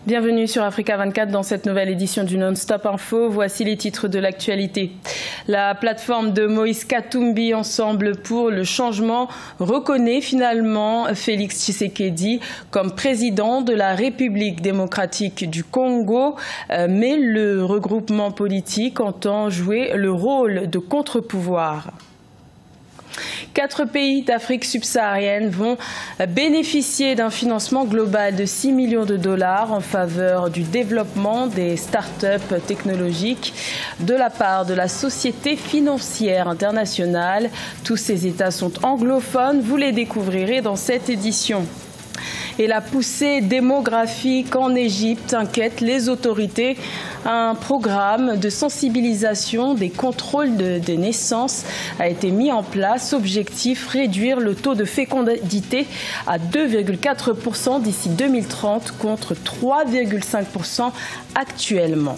Bienvenue sur Africa 24 dans cette nouvelle édition du Non-Stop Info. Voici les titres de l'actualité. La plateforme de Moïse Katumbi Ensemble pour le changement reconnaît finalement Félix Tshisekedi comme président de la République démocratique du Congo, mais le regroupement politique entend jouer le rôle de contre-pouvoir. 4 pays d'Afrique subsaharienne vont bénéficier d'un financement global de 6 millions de dollars en faveur du développement des start-up technologiques de la part de la Société financière internationale. Tous ces États sont anglophones, vous les découvrirez dans cette édition. Et la poussée démographique en Égypte inquiète les autorités. Un programme de sensibilisation des contrôles des naissances a été mis en place. Objectif, réduire le taux de fécondité à 2,4% d'ici 2030 contre 3,5% actuellement.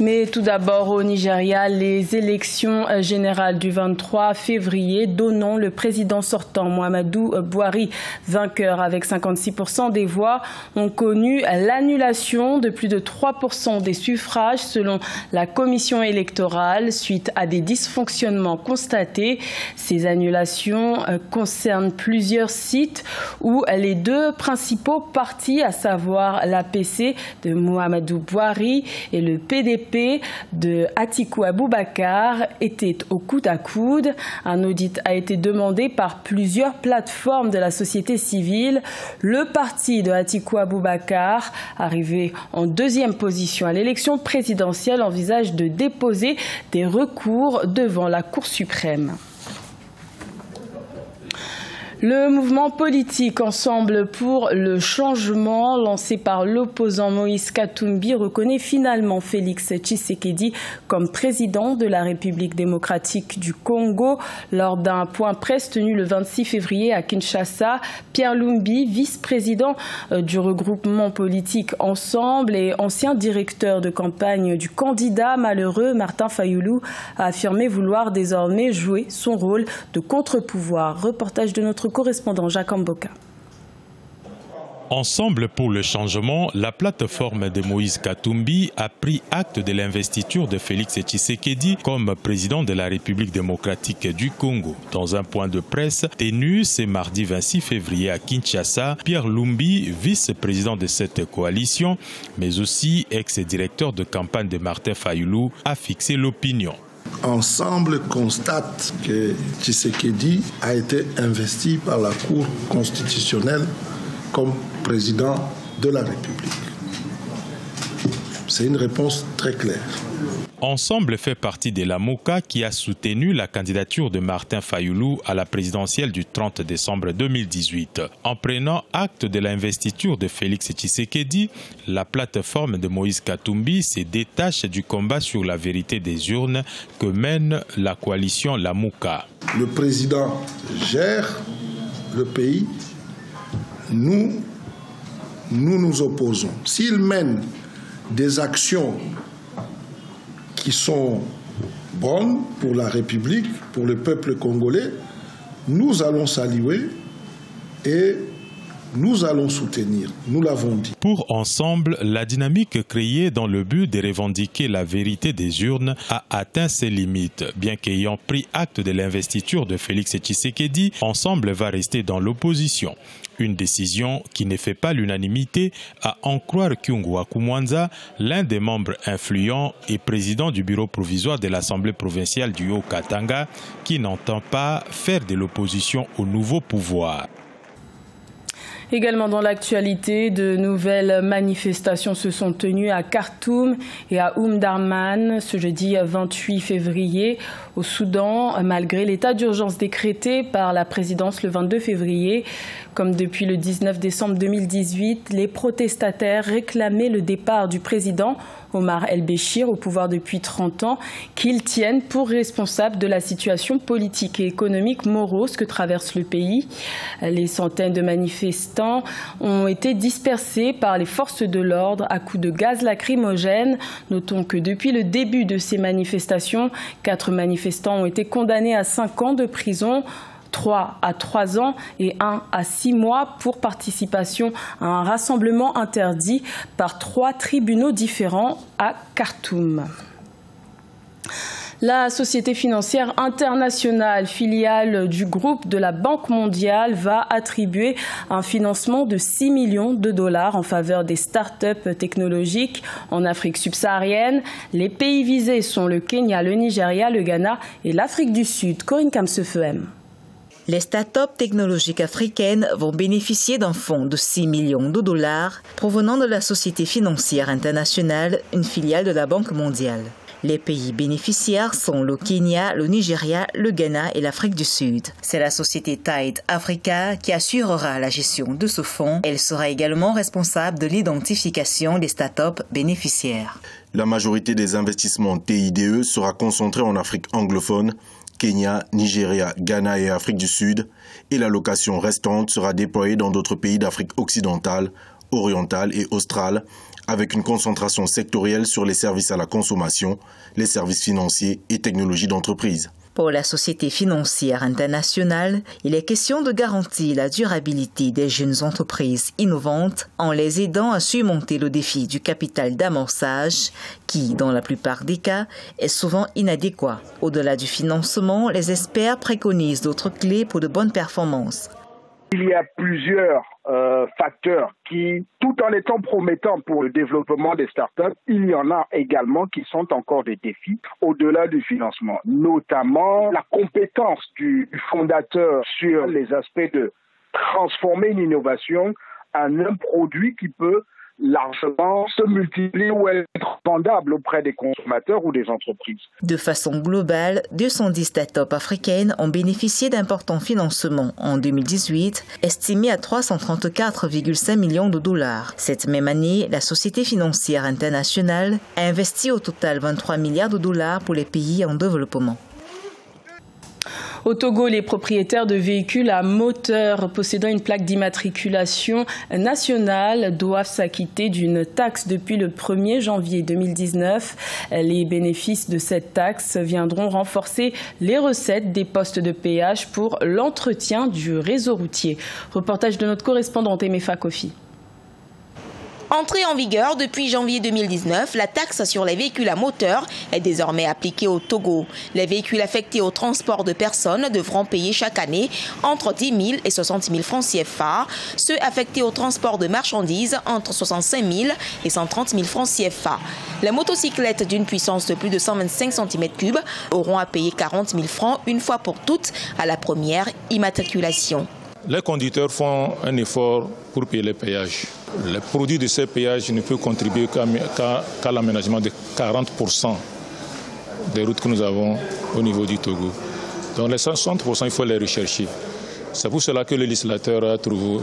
Mais tout d'abord au Nigeria, les élections générales du 23 février donnant le président sortant Muhammadu Buhari vainqueur avec 56% des voix ont connu l'annulation de plus de 3% des suffrages selon la commission électorale suite à des dysfonctionnements constatés. Ces annulations concernent plusieurs sites où les 2 principaux partis, à savoir l'APC de Muhammadu Buhari et le PDP de Atiku Abubakar étaient au coude à coude. Un audit a été demandé par plusieurs plateformes de la société civile. Le parti de Atiku Abubakar, arrivé en 2e position à l'élection présidentielle, envisage de déposer des recours devant la Cour suprême. Le mouvement politique Ensemble pour le changement, lancé par l'opposant Moïse Katumbi, reconnaît finalement Félix Tshisekedi comme président de la République démocratique du Congo. Lors d'un point presse tenu le 26 février à Kinshasa, Pierre Lumbi, vice-président du regroupement politique Ensemble et ancien directeur de campagne du candidat malheureux Martin Fayulu, a affirmé vouloir désormais jouer son rôle de contre-pouvoir. Reportage de notre correspondant Jacques Mboka. Ensemble pour le changement, la plateforme de Moïse Katumbi a pris acte de l'investiture de Félix Tshisekedi comme président de la République démocratique du Congo. Dans un point de presse tenu ce mardi 26 février à Kinshasa, Pierre Lumbi, vice-président de cette coalition, mais aussi ex-directeur de campagne de Martin Fayulu, a fixé l'opinion. Ensemble constate que Tshisekedi a été investi par la Cour constitutionnelle comme président de la République. C'est une réponse très claire. Ensemble fait partie de la MOCA qui a soutenu la candidature de Martin Fayulu à la présidentielle du 30 décembre 2018. En prenant acte de l'investiture de Félix Tshisekedi, la plateforme de Moïse Katumbi se détache du combat sur la vérité des urnes que mène la coalition La MOCA. Le président gère le pays, nous nous opposons. S'il mène des actions qui sont bonnes pour la République, pour le peuple congolais, nous allons saluer et nous allons soutenir. Nous l'avons dit. Pour Ensemble, la dynamique créée dans le but de revendiquer la vérité des urnes a atteint ses limites. Bien qu'ayant pris acte de l'investiture de Félix Tshisekedi, Ensemble va rester dans l'opposition. Une décision qui ne fait pas l'unanimité, à en croire Kyungwa Kumwanza, l'un des membres influents et président du bureau provisoire de l'Assemblée provinciale du Haut-Katanga, qui n'entend pas faire de l'opposition au nouveau pouvoir. Également dans l'actualité, de nouvelles manifestations se sont tenues à Khartoum et à Omdurman ce jeudi 28 février au Soudan, malgré l'état d'urgence décrété par la présidence le 22 février. Comme depuis le 19 décembre 2018, les protestataires réclamaient le départ du président Omar El-Béchir, au pouvoir depuis 30 ans, qu'ils tiennent pour responsable de la situation politique et économique morose que traverse le pays. Les centaines de manifestants ont été dispersés par les forces de l'ordre à coups de gaz lacrymogène. Notons que depuis le début de ces manifestations, 4 manifestants ont été condamnés à 5 ans de prison. 3 à 3 ans et 1 à 6 mois pour participation à un rassemblement interdit par 3 tribunaux différents à Khartoum. La Société financière internationale, filiale du groupe de la Banque mondiale, va attribuer un financement de 6 millions de dollars en faveur des start-up technologiques en Afrique subsaharienne. Les pays visés sont le Kenya, le Nigeria, le Ghana et l'Afrique du Sud. Corinne Kamsefem. Les start-up technologiques africaines vont bénéficier d'un fonds de 6 millions de dollars provenant de la Société financière internationale, une filiale de la Banque mondiale. Les pays bénéficiaires sont le Kenya, le Nigeria, le Ghana et l'Afrique du Sud. C'est la société Tide Africa qui assurera la gestion de ce fonds. Elle sera également responsable de l'identification des start-up bénéficiaires. La majorité des investissements TIDE sera concentrée en Afrique anglophone, Kenya, Nigeria, Ghana et Afrique du Sud, et l'allocation restante sera déployée dans d'autres pays d'Afrique occidentale, orientale et australe, avec une concentration sectorielle sur les services à la consommation, les services financiers et technologies d'entreprise. Pour la Société financière internationale, il est question de garantir la durabilité des jeunes entreprises innovantes en les aidant à surmonter le défi du capital d'amorçage qui, dans la plupart des cas, est souvent inadéquat. Au-delà du financement, les experts préconisent d'autres clés pour de bonnes performances. Il y a plusieurs facteurs qui, tout en étant promettants pour le développement des startups, il y en a également qui sont encore des défis au-delà du financement, notamment la compétence du fondateur sur les aspects de transformer une innovation en un produit qui peut largement se multiplier ou être vendable auprès des consommateurs ou des entreprises. De façon globale, 210 start-up africaines ont bénéficié d'importants financements en 2018, estimés à 334,5 millions de dollars. Cette même année, la Société financière internationale a investi au total 23 milliards de dollars pour les pays en développement. Au Togo, les propriétaires de véhicules à moteur possédant une plaque d'immatriculation nationale doivent s'acquitter d'une taxe depuis le 1er janvier 2019. Les bénéfices de cette taxe viendront renforcer les recettes des postes de péage pour l'entretien du réseau routier. Reportage de notre correspondante Emefa Kofi. Entrée en vigueur depuis janvier 2019, la taxe sur les véhicules à moteur est désormais appliquée au Togo. Les véhicules affectés au transport de personnes devront payer chaque année entre 10 000 et 60 000 francs CFA. Ceux affectés au transport de marchandises entre 65 000 et 130 000 francs CFA. Les motocyclettes d'une puissance de plus de 125 cm3 auront à payer 40 000 francs une fois pour toutes à la première immatriculation. Les conducteurs font un effort pour payer les péages. Le produit de ces péages ne peut contribuer qu'à l'aménagement de 40% des routes que nous avons au niveau du Togo. Donc les 60%, il faut les rechercher. C'est pour cela que le législateur a trouvé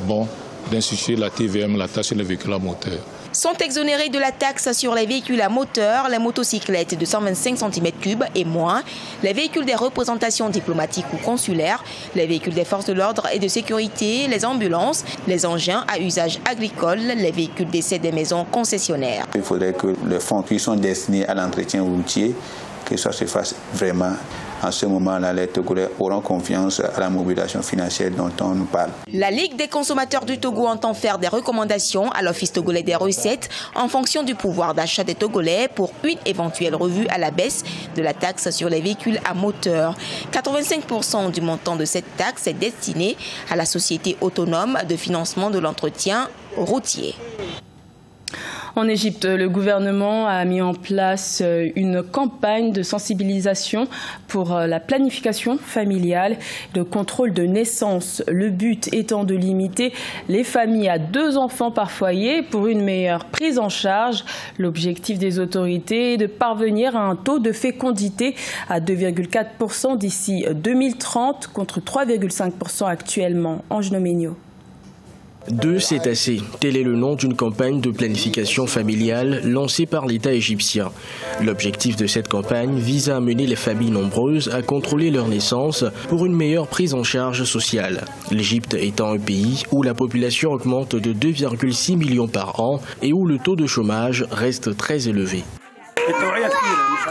bon d'instituer la TVM, la taxe sur les véhicules à moteur. Sont exonérés de la taxe sur les véhicules à moteur, les motocyclettes de 125 cm3 et moins, les véhicules des représentations diplomatiques ou consulaires, les véhicules des forces de l'ordre et de sécurité, les ambulances, les engins à usage agricole, les véhicules d'essai des maisons concessionnaires. Il faudrait que les fonds qui sont destinés à l'entretien routier, que ça se fasse vraiment. En ce moment-là, les Togolais auront confiance à la mobilisation financière dont on nous parle. La Ligue des consommateurs du Togo entend faire des recommandations à l'Office togolais des recettes en fonction du pouvoir d'achat des Togolais pour une éventuelle revue à la baisse de la taxe sur les véhicules à moteur. 85% du montant de cette taxe est destiné à la Société autonome de financement de l'entretien routier. En Égypte, le gouvernement a mis en place une campagne de sensibilisation pour la planification familiale, le contrôle de naissance. Le but étant de limiter les familles à 2 enfants par foyer pour une meilleure prise en charge. L'objectif des autorités est de parvenir à un taux de fécondité à 2,4% d'ici 2030 contre 3,5% actuellement. Ange Noménio. 2, c'est assez. Tel est le nom d'une campagne de planification familiale lancée par l'État égyptien. L'objectif de cette campagne vise à amener les familles nombreuses à contrôler leur naissance pour une meilleure prise en charge sociale. L'Égypte étant un pays où la population augmente de 2,6 millions par an et où le taux de chômage reste très élevé.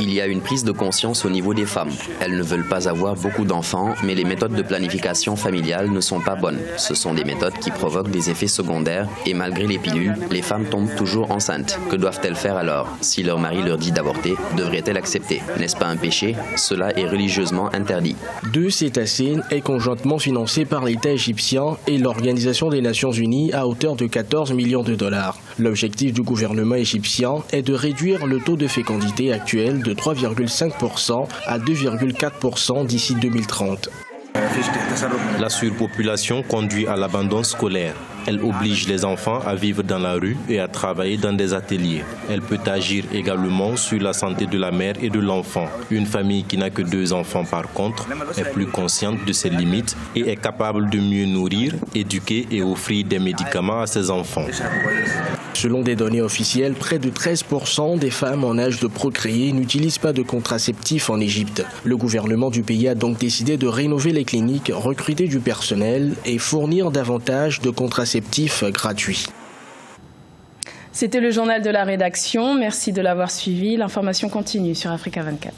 Il y a une prise de conscience au niveau des femmes. Elles ne veulent pas avoir beaucoup d'enfants, mais les méthodes de planification familiale ne sont pas bonnes. Ce sont des méthodes qui provoquent des effets secondaires et malgré les pilules, les femmes tombent toujours enceintes. Que doivent-elles faire alors? Si leur mari leur dit d'avorter, devraient-elles accepter? N'est-ce pas un péché? Cela est religieusement interdit. 2 cétacés est conjointement financé par l'État égyptien et l'Organisation des Nations Unies à hauteur de 14 millions de dollars. L'objectif du gouvernement égyptien est de réduire le taux de fécondité actuel de 3,5% à 2,4% d'ici 2030. La surpopulation conduit à l'abandon scolaire. Elle oblige les enfants à vivre dans la rue et à travailler dans des ateliers. Elle peut agir également sur la santé de la mère et de l'enfant. Une famille qui n'a que 2 enfants, par contre, est plus consciente de ses limites et est capable de mieux nourrir, éduquer et offrir des médicaments à ses enfants. Selon des données officielles, près de 13% des femmes en âge de procréer n'utilisent pas de contraceptifs en Égypte. Le gouvernement du pays a donc décidé de rénover les cliniques, recruter du personnel et fournir davantage de contraceptifs gratuits. C'était le journal de la rédaction. Merci de l'avoir suivi. L'information continue sur Africa 24.